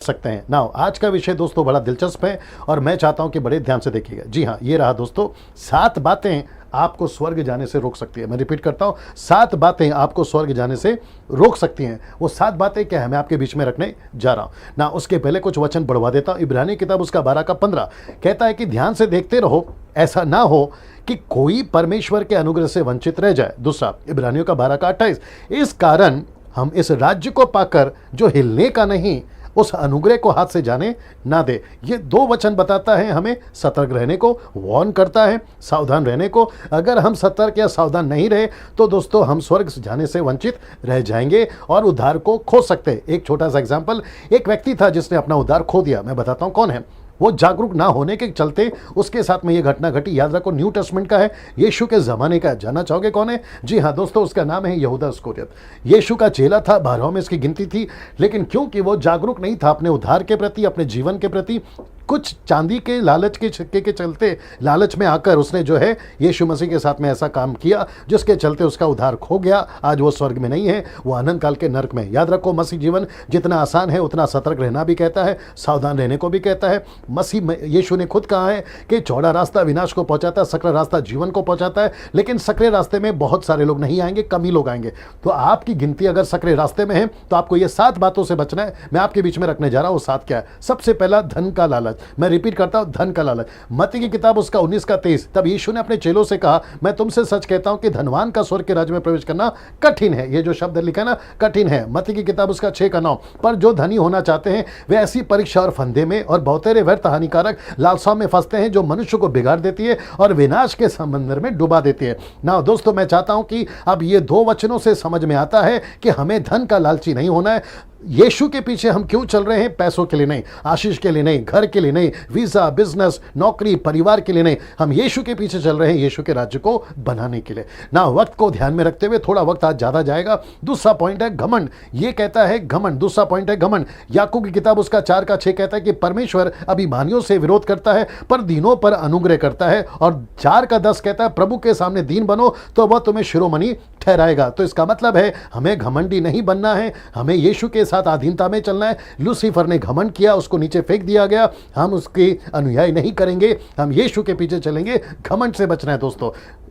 सकते हैं ना। आज का विषय दोस्तों बड़ा दिलचस्प है और मैं चाहता हूं कि बड़े ध्यान से देखिएगा। जी हाँ, ये रहा दोस्तों, 7 बातें आपको स्वर्ग जाने से रोक सकती है। मैं रिपीट करता हूं, 7 बातें आपको स्वर्ग जाने से रोक सकती हैं। वो 7 बातें क्या है, मैं आपके बीच में रखने जा रहा हूं ना। उसके पहले कुछ वचन बढ़वा देता हूं। इब्रानी किताब उसका 12 का 15 कहता है कि ध्यान से देखते रहो, ऐसा ना हो कि कोई परमेश्वर के अनुग्रह से वंचित रह जाए। दूसरा, इब्रानियों का 12 का 28, इस कारण हम इस राज्य को पाकर जो हिलने का नहीं, उस अनुग्रह को हाथ से जाने ना दे। ये 2 वचन बताता है हमें सतर्क रहने को, वार्न करता है सावधान रहने को। अगर हम सतर्क या सावधान नहीं रहे तो दोस्तों हम स्वर्ग से जाने से वंचित रह जाएंगे और उद्धार को खो सकते हैं। एक छोटा सा एग्जांपल, एक व्यक्ति था जिसने अपना उद्धार खो दिया। मैं बताता हूं कौन है। वो जागरूक ना होने के चलते उसके साथ में ये घटना घटी। याद रखो, न्यू टेस्टमेंट का है, यीशु के ज़माने का है। जानना चाहोगे कौन है? जी हाँ दोस्तों, उसका नाम है यहूदा इस्करियोत। यीशु का चेला था, 12 में इसकी गिनती थी, लेकिन क्योंकि वो जागरूक नहीं था अपने उद्धार के प्रति, अपने जीवन के प्रति, कुछ चांदी के लालच के छिक्के के चलते लालच में आकर उसने जो है यीशु मसीह के साथ में ऐसा काम किया जिसके चलते उसका उद्धार खो गया। आज वो स्वर्ग में नहीं है, वो अनंत काल के नरक में। याद रखो, मसीह जीवन जितना आसान है उतना सतर्क रहना भी कहता है, सावधान रहने को भी कहता है। मसीह यीशु ने खुद कहा है कि चौड़ा रास्ता विनाश को पहुंचाता है, सकरा रास्ता जीवन को पहुंचाता है, लेकिन सकरे रास्ते में बहुत सारे लोग नहीं आएंगे, कम ही लोग आएंगे। तो आपकी गिनती अगर सकरे रास्ते में है तो आपको ये 7 बातों से बचना है। मैं आपके बीच में रखने जा रहा हूं। 7 क्या है? सबसे पहला, धन का लालच। मैं रिपीट करता हूं, धन का लालच। मत्ती की किताब उसका 19 का 23, तब यीशु ने अपने चेलों से कहा, मैं तुमसे सच कहता हूं कि धनवान का स्वर्ग के राज्य में प्रवेश करना कठिन है। ये जो शब्द लिखा ना, कठिन है। मत्ती की किताब उसका 6 का 9, पर जो धनी होना चाहते हैं वे ऐसी परीक्षा और फंदे में और बहुतेरे व्यर्थ हानिकारक लालसाओं में फंसते हैं जो मनुष्य को बिगाड़ देती है और विनाश के समंदर में डुबा देती है। ना दोस्तों, मैं चाहता हूं कि अब ये 2 वचनों से समझ में आता है कि हमें धन का लालची नहीं होना है। यीशु के पीछे हम क्यों चल रहे हैं? पैसों के लिए नहीं, आशीष के लिए नहीं, घर के लिए नहीं, वीजा, बिजनेस, नौकरी, परिवार के लिए नहीं। हम यीशु के पीछे चल रहे हैं, यीशु के राज्य को बनाने के लिए ना। वक्त को ध्यान में रखते हुए, थोड़ा वक्त आज ज्यादा जाएगा। दूसरा पॉइंट है घमंड। ये कहता है घमंड, दूसरा पॉइंट है घमंड। याकूब की किताब उसका 4 का 6 कहता है कि परमेश्वर अभिमानियों से विरोध करता है पर दीनों पर अनुग्रह करता है। और 4 का 10 कहता है प्रभु के सामने दीन बनो तो वह तुम्हें शिरोमणि ठहराएगा। तो इसका मतलब है हमें घमंडी नहीं बनना है, हमें यीशु के साथ अधीनता में चलना है। लूसीफर ने घमंड किया, उसको नीचे फेंक दिया गया। हम उसके अनुयायी नहीं करेंगे, हम यीशु के पीछे चलेंगे। घमंड से बचना है दोस्तों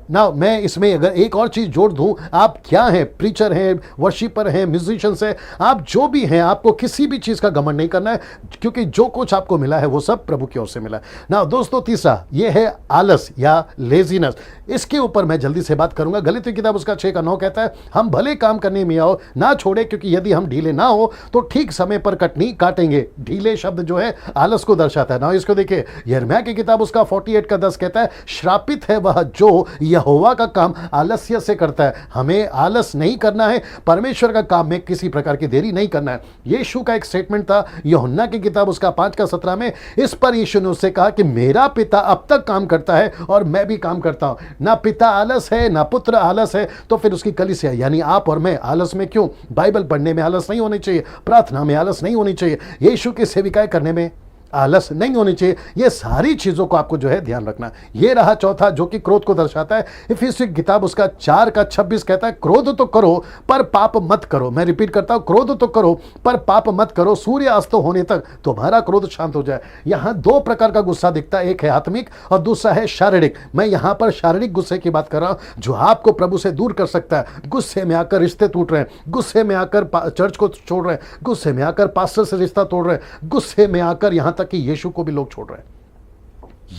ना। मैं इसमें अगर एक और चीज जोड़ दूं, आप क्या हैं? प्रीचर हैं, वर्शिपर हैं, म्यूजिशियंस हैं, आप जो भी हैं, आपको किसी भी चीज का घमंड नहीं करना है, क्योंकि जो कुछ आपको मिला है वो सब प्रभु की ओर से मिला है ना। दोस्तों, तीसरा ये है आलस या लेजीनेस। इसके ऊपर मैं जल्दी से बात करूंगा। गलीतियों की किताब उसका 6 का 9 कहता है, हम भले काम करने में आओ ना छोड़े, क्योंकि यदि हम ढीले ना हो तो ठीक समय पर कटनी काटेंगे। ढीले शब्द जो है आलस को दर्शाता है ना। इसको देखिए, यिर्मयाह की किताब उसका 48 का 10 कहता है, श्रापित है वह जो यहोवा का काम आलस्य से करता है। हमें आलस नहीं करना है, परमेश्वर का काम में किसी प्रकार की देरी नहीं करना है। यीशु का एक स्टेटमेंट था यूहन्ना की किताब उसका 5 का 17 में, इस पर यीशु ने उससे कहा कि मेरा पिता अब तक काम करता है और मैं भी काम करता हूं। ना पिता आलस है ना पुत्र आलस है, तो फिर उसकी कलीसिया यानी आप और मैं आलस में क्यों? बाइबल पढ़ने में आलस नहीं होनी चाहिए, प्रार्थना में आलस नहीं होनी चाहिए, यीशु की सेविकाएं करने में आलस नहीं होनी चाहिए। ये सारी चीजों को आपको जो है ध्यान रखना। ये रहा चौथा, जो कि क्रोध को दर्शाता है। इफिसियों की किताब उसका 4 का 26 कहता है, क्रोध तो करो पर पाप मत करो। मैं रिपीट करता हूं, क्रोध तो करो पर पाप मत करो, सूर्य अस्त होने तक तुम्हारा क्रोध शांत हो जाए। यहां 2 प्रकार का गुस्सा दिखता है, एक है आत्मिक और दूसरा है शारीरिक। मैं यहां पर शारीरिक गुस्से की बात कर रहा हूं, जो आपको प्रभु से दूर कर सकता है। गुस्से में आकर रिश्ते टूट रहे हैं, गुस्से में आकर चर्च को छोड़ रहे हैं, गुस्से में आकर पास्टर से रिश्ता तोड़ रहे हैं, गुस्से में आकर यहां तक कि यीशु को भी लोग छोड़ रहे हैं।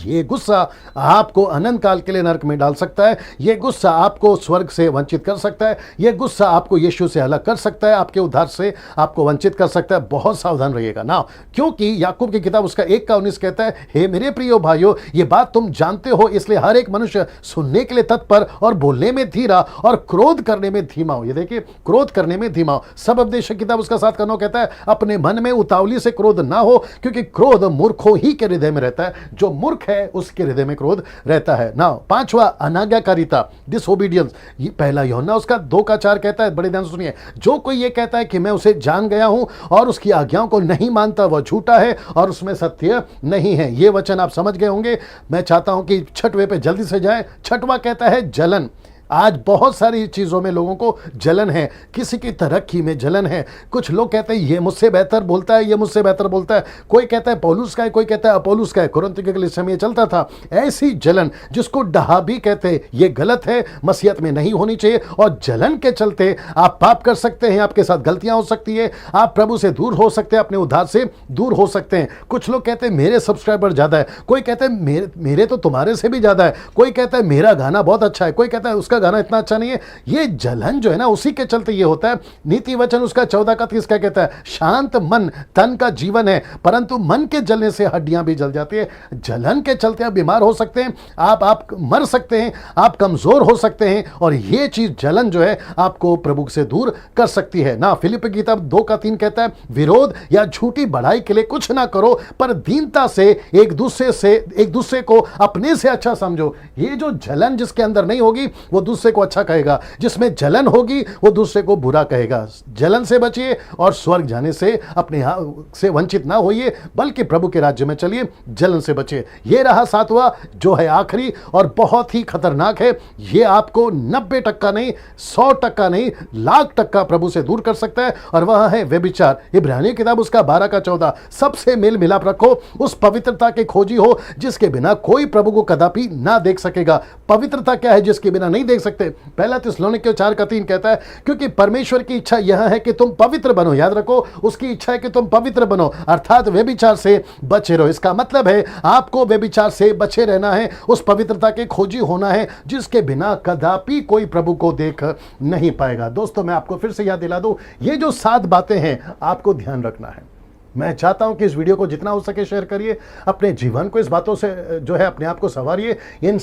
ये गुस्सा आपको अनंत काल के लिए नरक में डाल सकता है। ये गुस्सा आपको स्वर्ग से वंचित कर सकता है। ये गुस्सा आपको यीशु से अलग कर सकता है, आपके उद्धार से आपको वंचित कर सकता है। बहुत सावधान रहिएगा ना, क्योंकि याकूब की किताब उसका 1 का 19 कहता है, हे मेरे प्रियो भाइयों, ये बात तुम जानते हो, इसलिए हर एक मनुष्य सुनने के लिए तत्पर और बोलने में धीरा और क्रोध करने में धीमा हो। ये देखिए, क्रोध करने में धीमा हो। सब उपदेश की किताब उसका 7 का 9 कहता है, अपने मन में उतावली से क्रोध ना हो, क्योंकि क्रोध मूर्खों ही के हृदय में रहता है। जो मूर्ख है उसके हृदय में क्रोध रहता है ना। 5वां, अनाज्ञाकारिता, डिसओबीडियंस। ये पहला यूहन्ना उसका 2 का 4 कहता है, बड़े ध्यान से सुनिए, जो कोई ये कहता है कि मैं उसे जान गया हूं और उसकी आज्ञाओं को नहीं मानता, वह झूठा है और उसमें सत्य नहीं है। ये वचन आप समझ गए होंगे। मैं चाहता हूं कि 6वें पे जल्दी से जाए। 6वां कहता है जलन। आज बहुत सारी चीज़ों में लोगों को जलन है, किसी की तरक्की में जलन है। कुछ लोग कहते हैं ये मुझसे बेहतर बोलता है, ये मुझसे बेहतर बोलता है। कोई कहता है पौलुस का है, कोई कहता है अपोलुस का है। कुरिन्थ के कलीसिया में ये चलता था। ऐसी जलन जिसको डहा भी कहते हैं, ये गलत है, मसीहत में नहीं होनी चाहिए। और जलन के चलते आप पाप कर सकते हैं, आपके साथ गलतियां हो सकती है, आप प्रभु से दूर हो सकते हैं, अपने उद्धार से दूर हो सकते हैं। कुछ लोग कहते हैं मेरे सब्सक्राइबर ज्यादा है, कोई कहते हैं मेरे तो तुम्हारे से भी ज्यादा है, कोई कहता है मेरा गाना बहुत अच्छा है, कोई कहता है उसका गाना इतना अच्छा नहीं है। ये जलन जो है ना, उसी के चलते ये होता है। नीति वचन उसका 14:30 क्या कहता है? शांत मन तन का जीवन है, परंतु मन के जलने से हड्डियां भी जल जाती है। जलन के चलते आप बीमार हो सकते हैं, आप मर सकते हैं, आप कमजोर हो सकते हैं। और ये चीज जलन जो है आपको प्रभु से दूर कर सकती है ना। फिलिप्पी की किताब 2:3 कहता है विरोध या झूठी बढ़ाई के लिए कुछ ना करो, पर दीनता से एक दूसरे को अपने से अच्छा समझो। ये जो जलन जिसके अंदर नहीं होगी वो दूसरे को अच्छा कहेगा, जिसमें जलन होगी वो दूसरे को बुरा कहेगा। जलन से बचिए और स्वर्ग जाने से अपने से वंचित ना होइए, बल्कि प्रभु के राज्य में चलिए, जलन से बचिए। ये रहा 7वां जो है आखिरी और बहुत ही खतरनाक है। ये आपको 90% नहीं, 100% नहीं, 1,00,000% प्रभु से दूर कर सकता है, और वह है व्यभिचार। इब्रानियों की किताब उसका 12:14। सबसे मेल मिलाप रखो, उस पवित्रता के खोजी हो जिसके बिना कोई प्रभु को कदापि ना देख सकेगा। पवित्रता क्या है जिसके बिना नहीं देख सकते? पहला थिस्सलुनीकियों 4:3 कहता है क्योंकि परमेश्वर की इच्छा यह है कि तुम पवित्र बनो। याद रखो, उसकी इच्छा है कि तुम पवित्र बनो, अर्थात व्यभिचार से बचे रहो। इसका मतलब है आपको व्यभिचार से बचे रहना है, उस पवित्रता के खोजी होना है जिसके बिना कदापि कोई प्रभु को देख नहीं पाएगा। दोस्तों, मैं आपको फिर से याद दिला दूं, ये जो 7 बातें हैं आपको ध्यान रखना है। मैं चाहता हूं कि इस वीडियो को जितना हो सके शेयर करिए, अपने जीवन को इस बातों से जो है अपने आप को संवारिए। इन